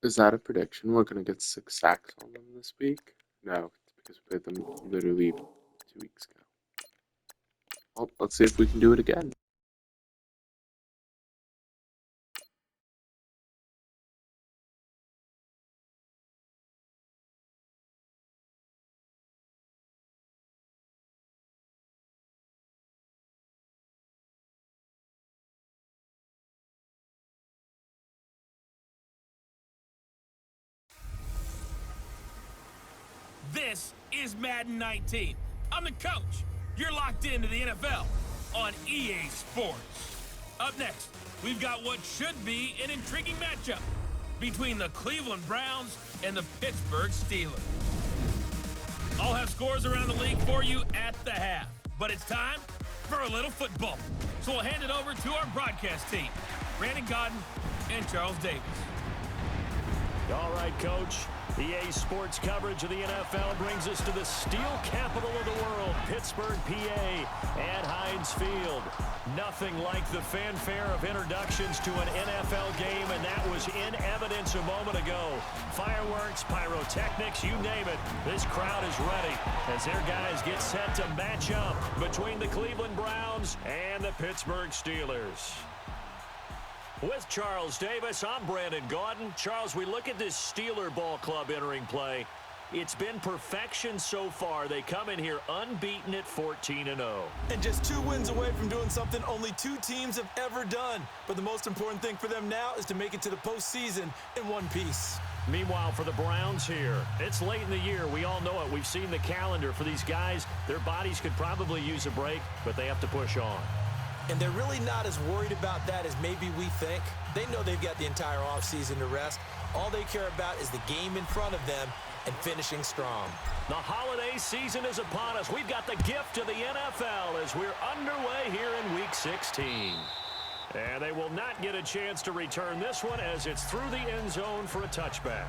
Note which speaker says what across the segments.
Speaker 1: Is that a prediction? We're going to get 6 sacks on them this week? No, it's because we played them literally 2 weeks ago. Well, let's see if we can do it again.
Speaker 2: This is Madden 19. I'm the coach. You're locked into the NFL on EA Sports. Up next, we've got what should be an intriguing matchup between the Cleveland Browns and the Pittsburgh Steelers. I'll have scores around the league for you at the half, but it's time for a little football. So we'll hand it over to our broadcast team, Brandon Godden and Charles Davis.
Speaker 3: All right, Coach. EA Sports coverage of the NFL brings us to the steel capital of the world, Pittsburgh, PA, at Heinz Field. Nothing like the fanfare of introductions to an NFL game, and that was in evidence a moment ago. Fireworks, pyrotechnics, you name it. This crowd is ready as their guys get set to match up between the Cleveland Browns and the Pittsburgh Steelers. With Charles Davis, I'm Brandon Gaudin. Charles, we look at this Steeler ball club entering play. It's been perfection so far. They come in here unbeaten at 14-0.
Speaker 4: And just 2 wins away from doing something only 2 teams have ever done. But the most important thing for them now is to make it to the postseason in one piece.
Speaker 3: Meanwhile, for the Browns here, it's late in the year. We all know it. We've seen the calendar for these guys. Their bodies could probably use a break, but they have to push on.
Speaker 4: And they're really not as worried about that as maybe we think. They know they've got the entire offseason to rest. All they care about is the game in front of them and finishing strong.
Speaker 3: The holiday season is upon us. We've got the gift of the NFL as we're underway here in Week 16. And they will not get a chance to return this one as it's through the end zone for a touchback.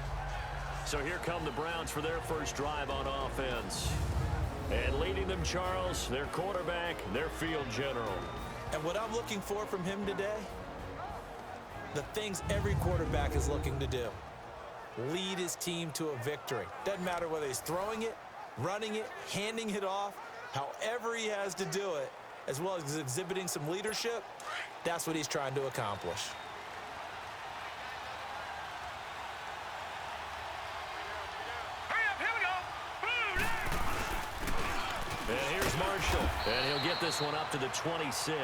Speaker 3: So here come the Browns for their first drive on offense. And leading them, Charles, their quarterback, their field general.
Speaker 4: And what I'm looking for from him today, the things every quarterback is looking to do. Lead his team to a victory. Doesn't matter whether he's throwing it, running it, handing it off, however he has to do it, as well as exhibiting some leadership, that's what he's trying to accomplish.
Speaker 3: And here's Marshall, and he'll get this one up to the 26.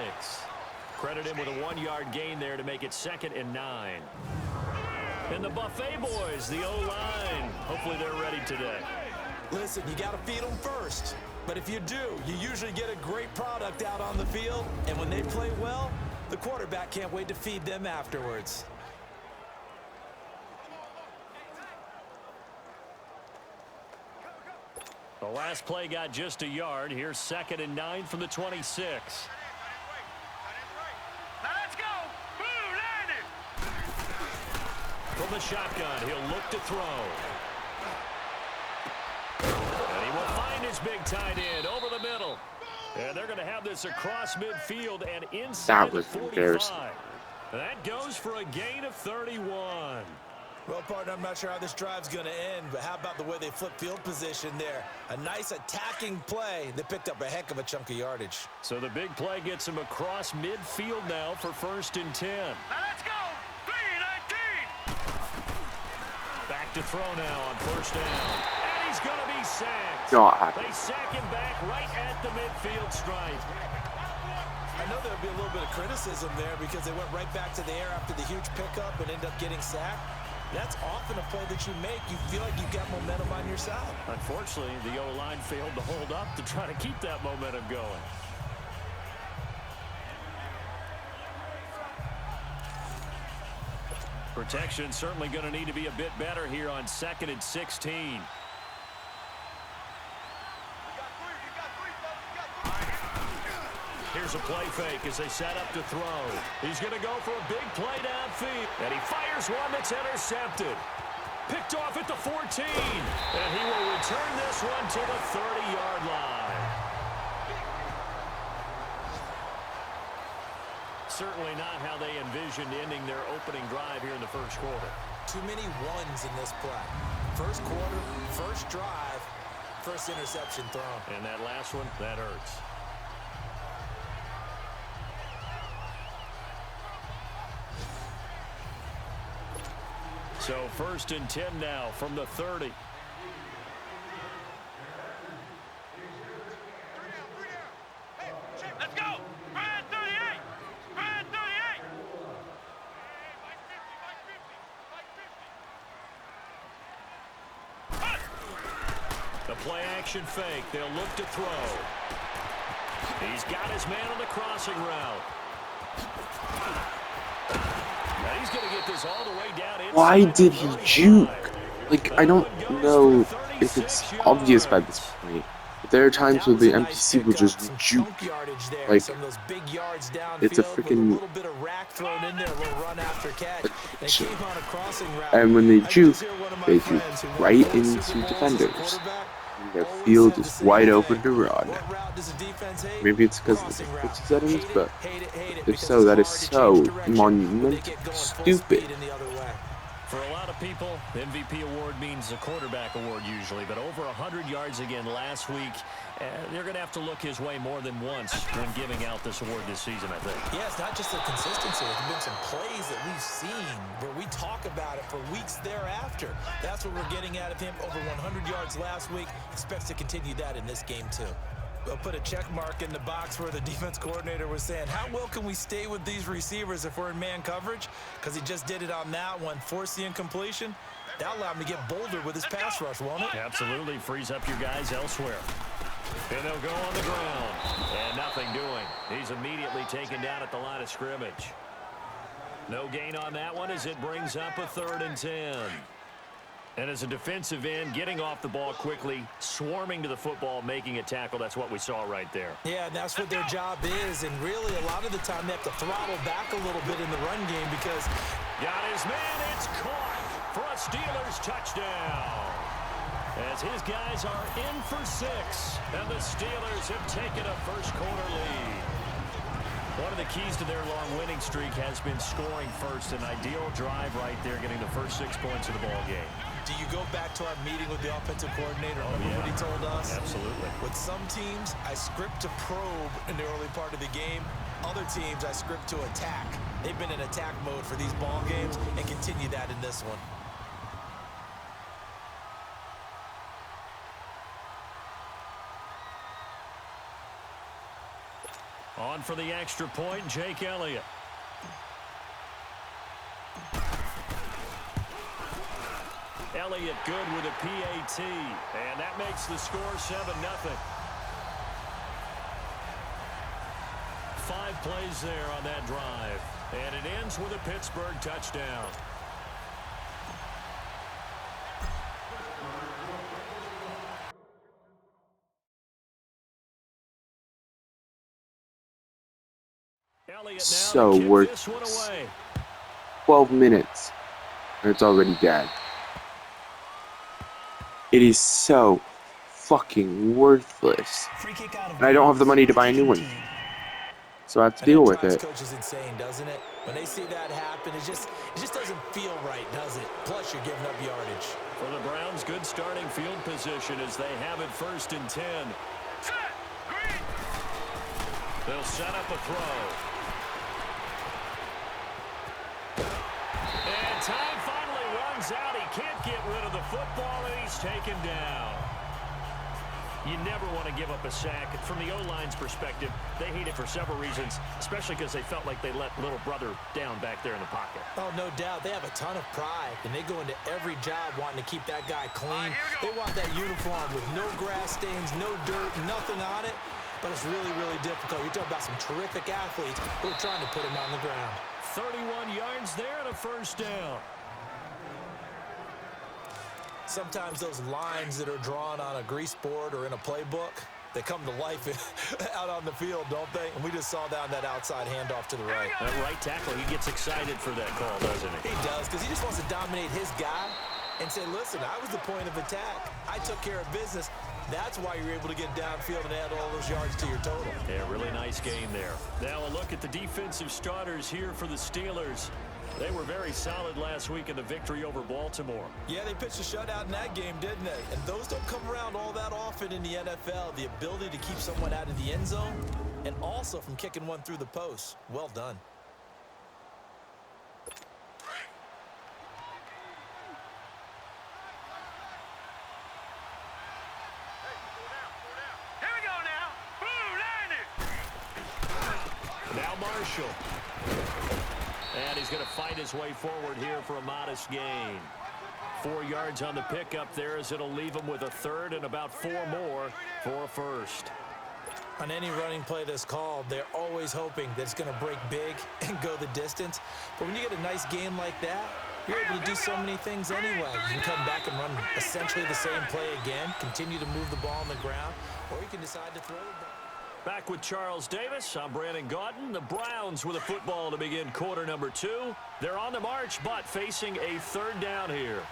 Speaker 3: Credit him with a 1-yard gain there to make it 2nd and 9. And the Buffet boys, the O-line, hopefully they're ready today.
Speaker 4: Listen, you got to feed them first. But if you do, you usually get a great product out on the field. And when they play well, the quarterback can't wait to feed them afterwards.
Speaker 3: The last play got just a yard. Here's 2nd and 9 from the 26.
Speaker 2: Let's go! Boom, landed!
Speaker 3: From the shotgun, he'll look to throw. And he will find his big tight end over the middle. And they're going to have this across midfield and inside the 45. That goes for a gain of 31.
Speaker 4: Well, partner, I'm not sure how this drive's going to end, but how about the way they flip field position there? A nice attacking play that picked up a heck of a chunk of yardage.
Speaker 3: So the big play gets him across midfield now for 1st and 10.
Speaker 2: Now let's go! 3-19!
Speaker 3: Back to throw now on 1st down. And he's going to be sacked.
Speaker 1: God.
Speaker 3: They sack him back right at the midfield stripe.
Speaker 4: I know there'll be a little bit of criticism there because they went right back to the air after the huge pickup and ended up getting sacked. That's often a play that you make. You feel like you've got momentum on your side.
Speaker 3: Unfortunately, the O-line failed to hold up to try to keep that momentum going. Protection certainly going to need to be a bit better here on 2nd and 16. Here's a play fake as they set up to throw. He's going to go for a big play downfield. And he fires one that's intercepted. Picked off at the 14. And he will return this one to the 30-yard line. certainly not how they envisioned ending their opening drive here in the first quarter.
Speaker 4: Too many ones in this play. First quarter, first drive, first interception thrown.
Speaker 3: And that last one, that hurts. So 1st and 10 now from the 30.
Speaker 2: Let's go! Brad 38! Brad 38!
Speaker 3: The play action fake. They'll look to throw. He's got his man on the crossing route. Now he's going to get this all the way down.
Speaker 1: Why did he juke? Like, I don't know if it's obvious by this point. But there are times where the NPC will just juke. Like, it's a freaking... And when they juke right into defenders. And their field is wide open to run. Maybe it's because of the difficulty settings, but if so, that is so monumentally stupid.
Speaker 3: For a lot of people, the MVP award means a quarterback award usually, but over 100 yards again last week. They're going to have to look his way more than once when giving out this award this season, I think.
Speaker 4: Yeah, it's not just the consistency. There's been some plays that we've seen where we talk about it for weeks thereafter. That's what we're getting out of him. Over 100 yards last week. Expects to continue that in this game, too. We'll put a check mark in the box where the defense coordinator was saying, how well can we stay with these receivers if we're in man coverage? Because he just did it on that one, forced the incompletion. That'll allow him to get bolder with his pass rush, won't it?
Speaker 3: Absolutely. Frees up your guys elsewhere. And they'll go on the ground. And nothing doing. He's immediately taken down at the line of scrimmage. No gain on that one as it brings up a 3rd and 10. And as a defensive end, getting off the ball quickly, swarming to the football, making a tackle, that's what we saw right there.
Speaker 4: Yeah, and that's what their job is. And really, a lot of the time, they have to throttle back a little bit in the run game because...
Speaker 3: Got his man, it's caught for a Steelers touchdown. As his guys are in for 6, and the Steelers have taken a first quarter lead. One of the keys to their long winning streak has been scoring first. An ideal drive right there, getting the first 6 points of the ball game.
Speaker 4: Do you go back to our meeting with the offensive coordinator? Remember what he told us?
Speaker 3: Absolutely.
Speaker 4: With some teams, I script to probe in the early part of the game. Other teams, I script to attack. They've been in attack mode for these ball games and continue that in this one.
Speaker 3: On for the extra point, Jake Elliott. Elliott good with a PAT, and that makes the score 7-0. 5 plays there on that drive, and it ends with a Pittsburgh touchdown.
Speaker 1: So worthless. 12 minutes, and it's already dead. It is so fucking worthless. And I don't have the money to buy a new one. So I have to deal with it.
Speaker 4: Coach is insane, doesn't it? When they see that happen, it just doesn't feel right, does it? Plus, you're giving up yardage.
Speaker 3: For the Browns, good starting field position as they have it 1st and 10. They'll set up a throw. And time finally runs out. He can't get rid of the football, and he's taken down. You never want to give up a sack. From the O-line's perspective, they hate it for several reasons, especially because they felt like they let little brother down back there in the pocket.
Speaker 4: Oh, no doubt. They have a ton of pride, and they go into every job wanting to keep that guy clean. They want that uniform with no grass stains, no dirt, nothing on it. But it's really, really difficult. You're talking about some terrific athletes who are trying to put him on the ground.
Speaker 3: 31 yards there and a first down.
Speaker 4: Sometimes those lines that are drawn on a grease board or in a playbook, they come to life out on the field, don't they? And we just saw that on that outside handoff to the right.
Speaker 3: That right tackle, he gets excited for that call, doesn't he?
Speaker 4: He does, because he just wants to dominate his guy. and say, listen, I was the point of attack. I took care of business. That's why you're able to get downfield and add all those yards to your total.
Speaker 3: Yeah, really nice game there. Now a look at the defensive starters here for the Steelers. They were very solid last week in the victory over Baltimore.
Speaker 4: Yeah, they pitched a shutout in that game, didn't they? And those don't come around all that often in the NFL. The ability to keep someone out of the end zone and also from kicking one through the post. Well done.
Speaker 3: Now Marshall. And he's going to fight his way forward here for a modest gain. 4 yards on the pickup there as it'll leave him with a third and about 4 more for a first.
Speaker 4: On any running play that's called, they're always hoping that it's going to break big and go the distance. But when you get a nice game like that, you're able to do so many things anyway. You can come back and run essentially the same play again, continue to move the ball on the ground, or you can decide to throw the ball.
Speaker 3: Back with Charles Davis, I'm Brandon Gaudin. The Browns with a football to begin quarter number 2. They're on the march, but facing a third down here.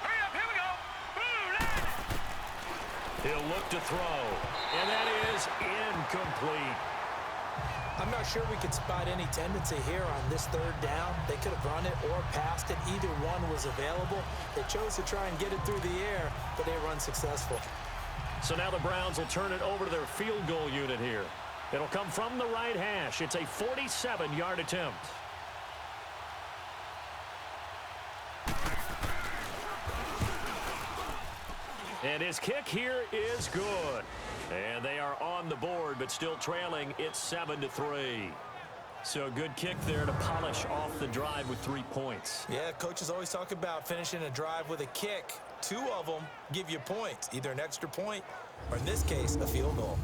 Speaker 2: Hurry up, here we go.
Speaker 3: He'll look to throw, and that is incomplete.
Speaker 4: I'm not sure we could spot any tendency here on this third down. They could have run it or passed it. Either one was available. They chose to try and get it through the air, but they were unsuccessful.
Speaker 3: So now the Browns will turn it over to their field goal unit here. It'll come from the right hash. It's a 47-yard attempt. And his kick here is good. And they are on the board, but still trailing. It's 7-3. So a good kick there to polish off the drive with 3 points.
Speaker 4: Yeah, coaches always talk about finishing a drive with a kick. 2 of them give you points, either an extra point or, in this case, a field goal.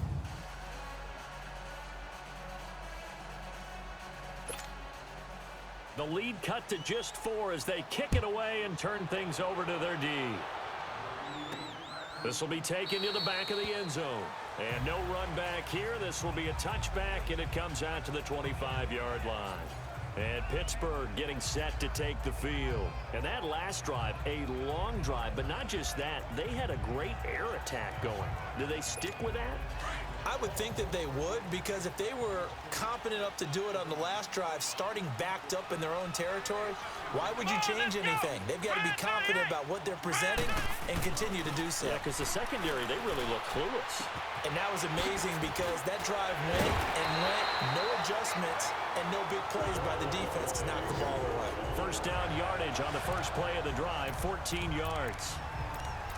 Speaker 3: The lead cut to just 4 as they kick it away and turn things over to their D. This will be taken to the back of the end zone. And no run back here. This will be a touchback, and it comes out to the 25-yard line. And Pittsburgh getting set to take the field. And that last drive, a long drive, but not just that. They had a great air attack going. Do they stick with that?
Speaker 4: I would think that they would, because if they were competent enough to do it on the last drive, starting backed up in their own territory, why would you change anything? They've got to be confident about what they're presenting and continue to do so.
Speaker 3: Yeah, because the secondary, they really look clueless.
Speaker 4: And that was amazing because that drive went and went, no adjustments, and no big plays by the defense to knock the ball away.
Speaker 3: First down yardage on the first play of the drive, 14 yards.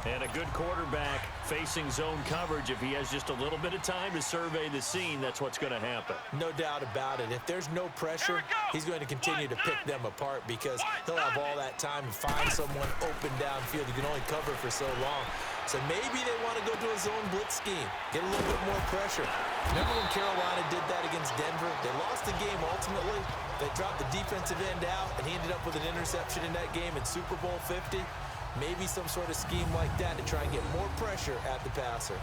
Speaker 3: And a good quarterback facing zone coverage. If he has just a little bit of time to survey the scene, that's what's going to happen.
Speaker 4: No doubt about it. If there's no pressure, he's going to continue to pick them apart because he'll have all that time to find someone open downfield. You can only cover for so long. So maybe they want to go to a zone blitz scheme, get a little bit more pressure. Remember when Carolina did that against Denver? They lost the game ultimately. They dropped the defensive end out, and he ended up with an interception in that game in Super Bowl 50. Maybe some sort of scheme like that to try and get more pressure at the passer.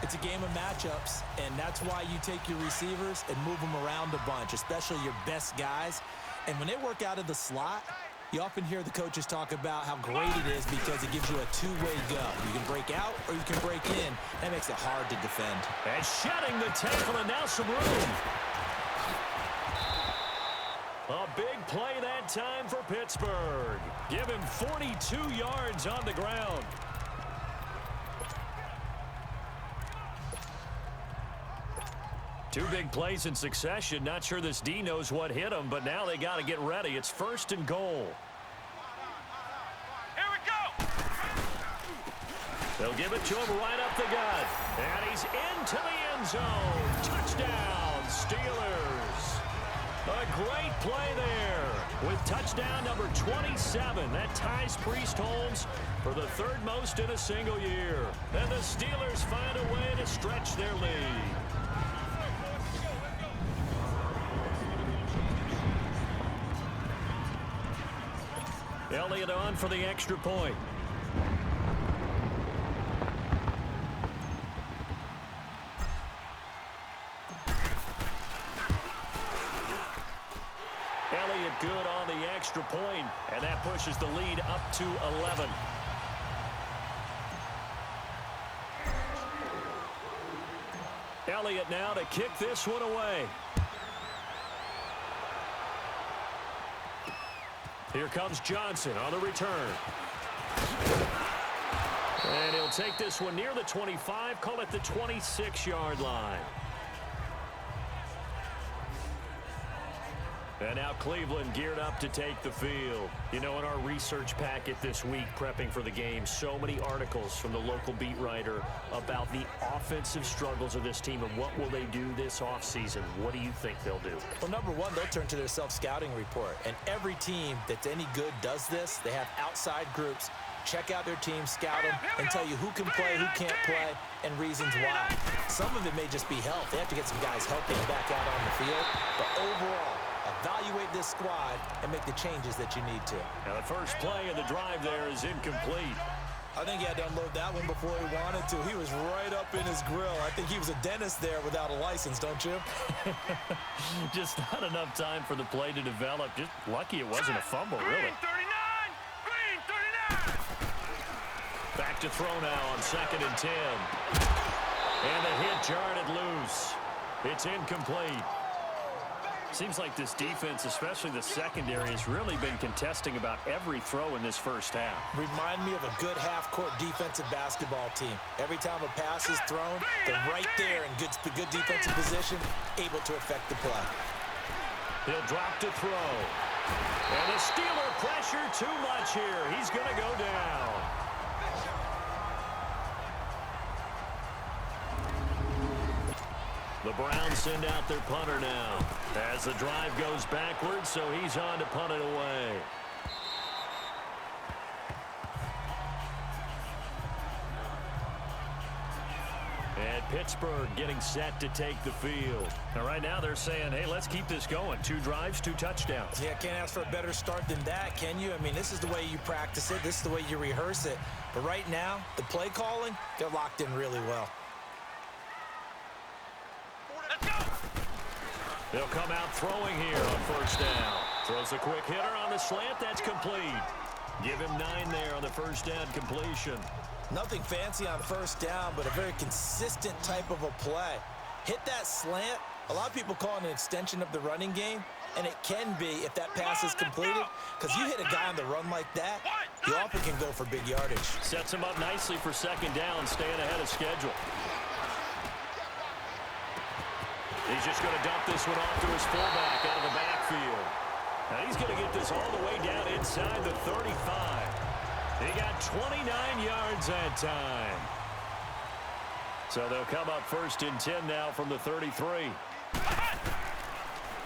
Speaker 4: It's a game of matchups, and that's why you take your receivers and move them around a bunch, especially your best guys. And when they work out of the slot, you often hear the coaches talk about how great it is because it gives you a two-way go. You can break out or you can break in. That makes it hard to defend.
Speaker 3: And shedding the tackle, and now some room. A big play that time for Pittsburgh. Give him 42 yards on the ground. Two big plays in succession. Not sure this D knows what hit him, but now they got to get ready. It's 1st and goal.
Speaker 2: Here we go.
Speaker 3: They'll give it to him right up the gut. And he's into the end zone. Touchdown, Steelers. A great play there with touchdown number 27. That ties Priest Holmes for the 3rd most in a single year. And the Steelers find a way to stretch their lead. Elliott on for the extra point. Elliott it good on the extra point, and that pushes the lead up to 11. Elliott now to kick this one away. Here comes Johnson on the return. And he'll take this one near the 25, call it the 26-yard line. And now Cleveland geared up to take the field. You know, in our research packet this week, prepping for the game, so many articles from the local beat writer about the offensive struggles of this team and what will they do this offseason. What do you think they'll do?
Speaker 4: Well, number one, they'll turn to their self-scouting report. And every team that's any good does this. They have outside groups. Check out their team, scout them, and tell you who can play, who can't play, and reasons why. Some of it may just be health. They have to get some guys healthy and back out on the field. But overall, evaluate this squad and make the changes that you need to.
Speaker 3: Now, the first play of the drive there is incomplete.
Speaker 4: I think he had to unload that one before he wanted to. He was right up in his grill. I think he was a dentist there without a license, don't you?
Speaker 3: Just not enough time for the play to develop. Just lucky it wasn't a fumble, really. Back to throw now on 2nd and 10. And the hit jarred it loose. It's incomplete. Seems like this defense, especially the secondary, has really been contesting about every throw in this first half.
Speaker 4: Remind me of a good half-court defensive basketball team. Every time a pass is thrown, they're right there in good defensive position, able to affect the play.
Speaker 3: He'll drop to throw. And the Steeler pressure too much here. He's going to go down. The Browns send out their punter now as the drive goes backwards, so he's on to punt it away. And Pittsburgh getting set to take the field. Now, right now they're saying, hey, let's keep this going. 2 drives, 2 touchdowns.
Speaker 4: Yeah, can't ask for a better start than that, can you? I mean, this is the way you practice it. This is the way you rehearse it. But right now, the play calling, they're locked in really well.
Speaker 3: They'll come out throwing here on first down. Throws a quick hitter on the slant. That's complete. Give him 9 there on the first down completion.
Speaker 4: Nothing fancy on first down, but a very consistent type of a play. Hit that slant. A lot of people call it an extension of the running game, and it can be if that pass is completed, because you hit a guy on the run like that, you often can go for big yardage.
Speaker 3: Sets him up nicely for second down, staying ahead of schedule. He's just going to dump this one off to his fullback out of the backfield. Now he's going to get this all the way down inside the 35. He got 29 yards that time. So they'll come up 1st and 10 now from the 33.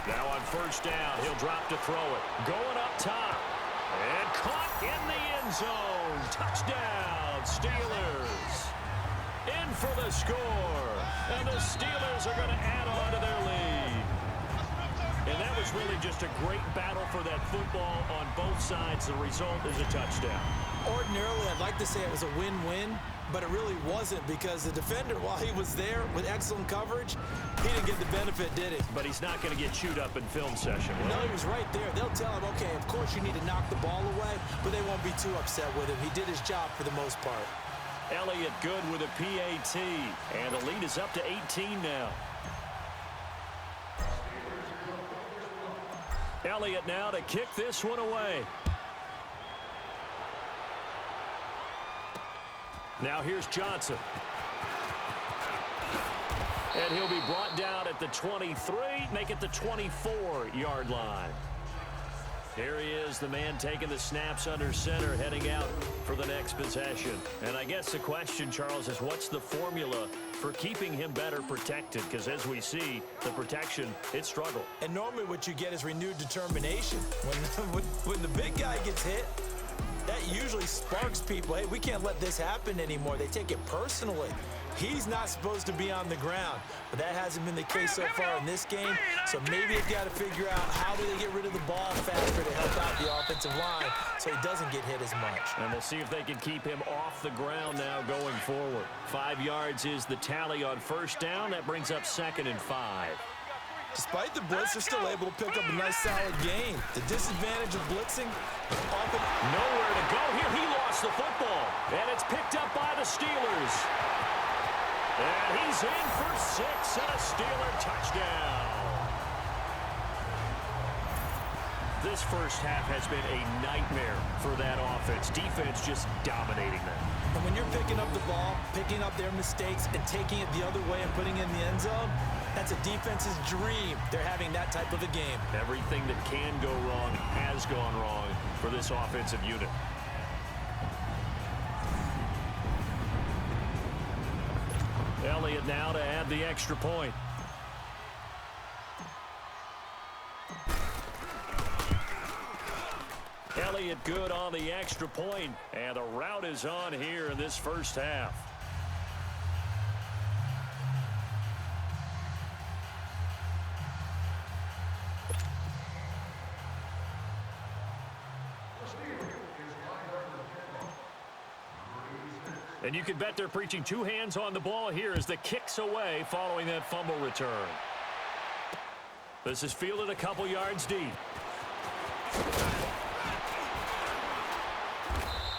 Speaker 3: Now on first down, he'll drop to throw it. Going up top. And caught in the end zone. Touchdown, Steelers. In for the score. And the Steelers are going to add on to their lead. And that was really just a great battle for that football on both sides. The result is a touchdown.
Speaker 4: Ordinarily, I'd like to say it was a win-win, but it really wasn't, because the defender, while he was there with excellent coverage, he didn't get the benefit, did he?
Speaker 3: But he's not going to get chewed up in film session.
Speaker 4: No, he was right there. They'll tell him, okay, of course you need to knock the ball away, but they won't be too upset with him. He did his job for the most part.
Speaker 3: Elliott good with a PAT, and the lead is up to 18 now. Elliott now to kick this one away. Now here's Johnson. And he'll be brought down at the 23, make it the 24-yard line. Here he is, the man taking the snaps under center, heading out for the next possession. And I guess the question, Charles, is what's the formula for keeping him better protected? Because as we see, the protection, it struggled.
Speaker 4: And normally what you get is renewed determination. When the big guy gets hit, that usually sparks people. Hey, we can't let this happen anymore. They take it personally. He's not supposed to be on the ground, but that hasn't been the case so far in this game. So maybe they've got to figure out how do they get rid of the ball faster to help out the offensive line so he doesn't get hit as much.
Speaker 3: And we'll see if they can keep him off the ground now going forward. 5 yards is the tally on first down. That brings up 2nd and 5.
Speaker 4: Despite the blitz, they're still able to pick up a nice, solid gain. The disadvantage of blitzing, often
Speaker 3: nowhere to go here. He lost the football, and it's picked up by the Steelers. And he's in for 6 and a Steeler touchdown. This first half has been a nightmare for that offense. Defense just dominating them.
Speaker 4: And when you're picking up the ball, picking up their mistakes, and taking it the other way and putting it in the end zone, that's a defense's dream. They're having that type of a game.
Speaker 3: Everything that can go wrong has gone wrong for this offensive unit. Elliott now to add the extra point. Elliott good on the extra point, and the route is on here in this first half. And you can bet they're preaching 2 hands on the ball here as the kick's away following that fumble return. This is fielded a couple yards deep.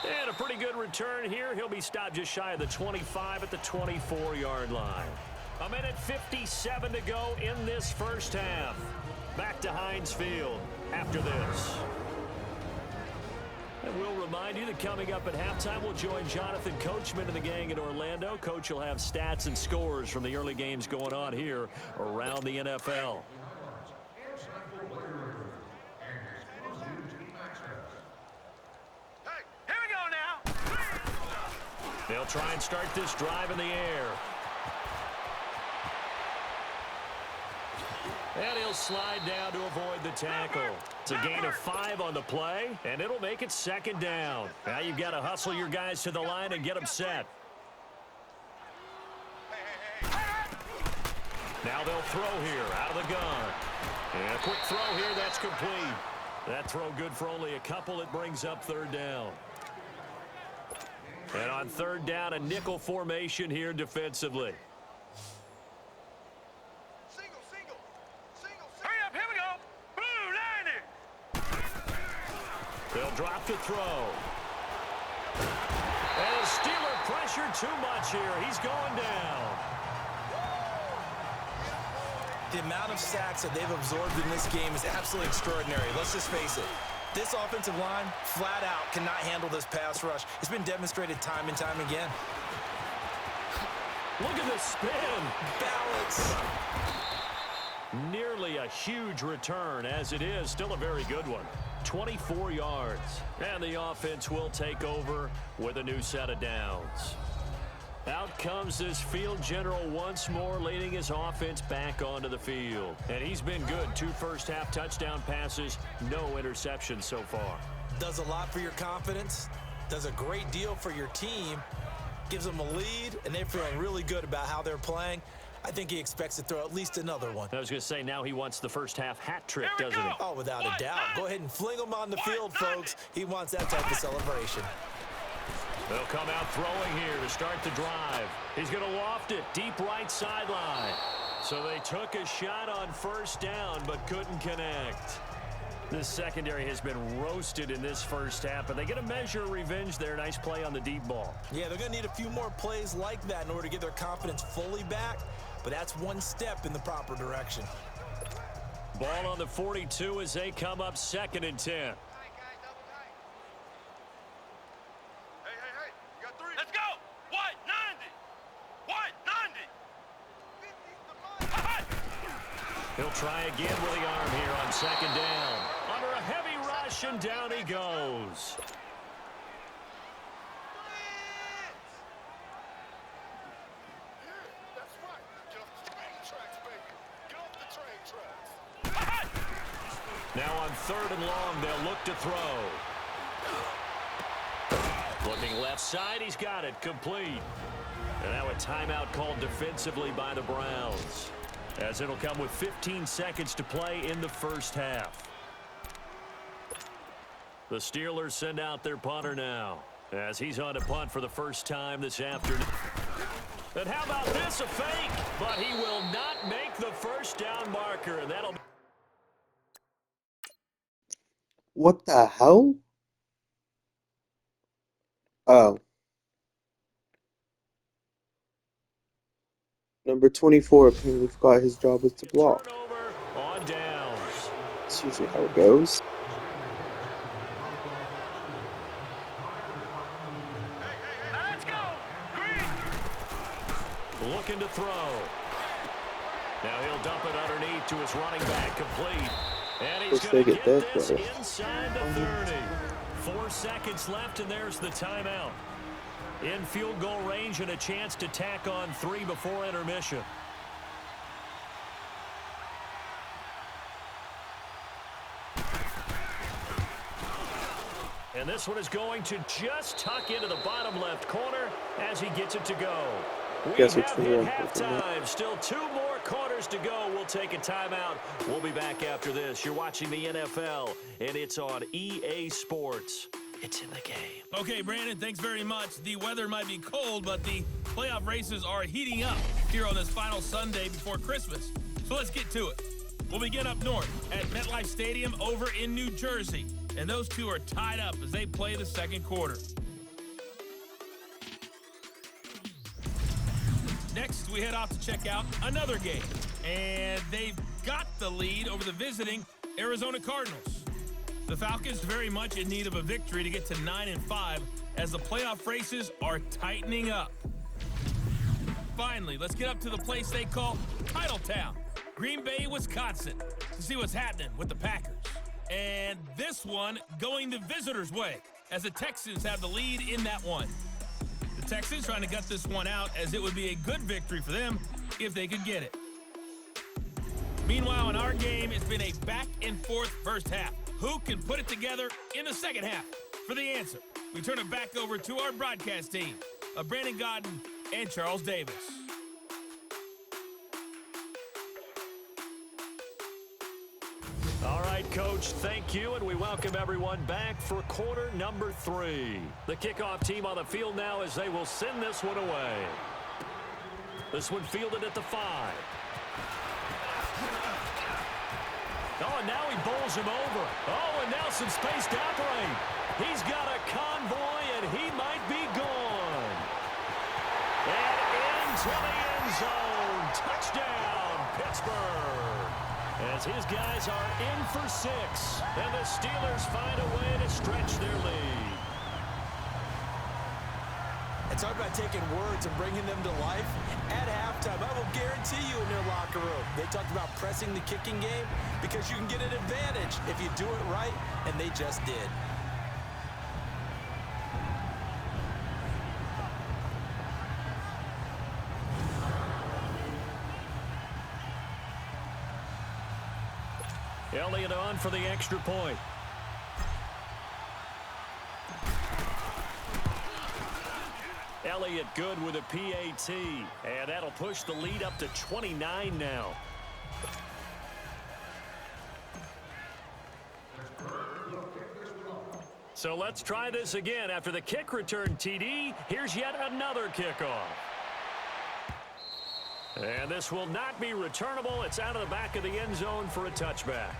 Speaker 3: And a pretty good return here. He'll be stopped just shy of the 25 at the 24-yard line. 1:57 to go in this first half. Back to Heinz Field after this. And we'll remind you that coming up at halftime, we'll join Jonathan Coachman and the gang in Orlando. Coach will have stats and scores from the early games going on here around the NFL. They'll try and start this drive in the air. And he'll slide down to avoid the tackle. It's a gain of 5 on the play, and it'll make it 2nd down. Now you've got to hustle your guys to the line and get them set. Now they'll throw here out of the gun. And a quick throw here, that's complete. That throw good for only a couple. It brings up 3rd down. And on 3rd down, a nickel formation here defensively.
Speaker 5: Hurry up, here we go. Blue 90.
Speaker 3: They'll drop the throw. And the Steeler pressure too much here. He's going down.
Speaker 4: The amount of sacks that they've absorbed in this game is absolutely extraordinary. Let's just face it. This offensive line, flat out, cannot handle this pass rush. It's been demonstrated time and time again.
Speaker 3: Look at the spin.
Speaker 4: Balance.
Speaker 3: Nearly a huge return, as it is. Still a very good one. 24 yards. And the offense will take over with a new set of downs. Out comes this field general once more, leading his offense back onto the field. And he's been good. 2 first-half touchdown passes, no interceptions so far.
Speaker 4: Does a lot for your confidence, does a great deal for your team, gives them a lead, and they're feeling really good about how they're playing. I think he expects to throw at least another one.
Speaker 3: I was going to say, now he wants the first-half hat trick, doesn't he?
Speaker 4: Oh, without a doubt. Go ahead and fling him on the field, folks. He wants that type of celebration.
Speaker 3: They'll come out throwing here to start the drive. He's going to loft it deep right sideline. So they took a shot on 1st down but couldn't connect. This secondary has been roasted in this first half, but they get a measure of revenge there. Nice play on the deep ball.
Speaker 4: Yeah, they're going to need a few more plays like that in order to get their confidence fully back, but that's one step in the proper direction.
Speaker 3: Ball on the 42 as they come up 2nd and 10.
Speaker 5: Let's go. What? 90.
Speaker 3: He'll try again with the arm here on 2nd down. Under a heavy rush, and down he goes.
Speaker 5: That's right. Get off the train tracks, baby. Get off the train tracks.
Speaker 3: Now on 3rd and long, they'll look to throw. Looking left side, he's got it, complete. And now a timeout called defensively by the Browns, as it'll come with 15 seconds to play in the first half. The Steelers send out their punter now, as he's on to punt for the first time this afternoon. And how about this, a fake? But he will not make the first down marker. And that'll be...
Speaker 1: What the hell? Oh. Number 24 apparently forgot his job was to block.
Speaker 3: Turnover on downs.
Speaker 1: That's usually how it goes.
Speaker 3: Let's go. Looking to throw. Now he'll dump it underneath to his running back, complete. And he's going to get this inside the 30. 4 seconds left, and there's the timeout. In field goal range and a chance to tack on 3 before intermission. And this one is going to just tuck into the bottom left corner as he gets it to go. We have hit halftime. Still 2 more quarters to go. We'll take a timeout. We'll be back after this. You're watching the NFL, and it's on EA Sports. It's in the game.
Speaker 2: Okay, Brandon, thanks very much. The weather might be cold, but the playoff races are heating up here on this final Sunday before Christmas. So let's get to it. We'll begin up north at MetLife Stadium over in New Jersey. And those two are tied up as they play the second quarter. Next, we head off to check out another game. And they've got the lead over the visiting Arizona Cardinals. The Falcons very much in need of a victory to get to 9-5 as the playoff races are tightening up. Finally, let's get up to the place they call Titletown, Green Bay, Wisconsin, to see what's happening with the Packers. And this one going the visitors' way as the Texans have the lead in that one. The Texans trying to gut this one out as it would be a good victory for them if they could get it. Meanwhile, in our game, it's been a back-and-forth first half. Who can put it together in the second half? For the answer, we turn it back over to our broadcast team of Brandon Godden and Charles Davis.
Speaker 3: All right, Coach, thank you, and we welcome everyone back for quarter number 3. The kickoff team on the field now as they will send this one away. This one fielded at the 5. Oh, and now he bowls him over. Oh, and now some space to operate. He's got a convoy, and he might be gone. And into the end zone. Touchdown, Pittsburgh. As his guys are in for 6, and the Steelers find a way to stretch their lead.
Speaker 4: It's talk about taking words and bringing them to life. At halftime, I will guarantee you in their locker room, they talked about pressing the kicking game because you can get an advantage if you do it right, and they just did.
Speaker 3: Elliott on for the extra point. Elliott good with a PAT, and that'll push the lead up to 29 now. So let's try this again. After the kick return TD, here's yet another kickoff. And this will not be returnable. It's out of the back of the end zone for a touchback.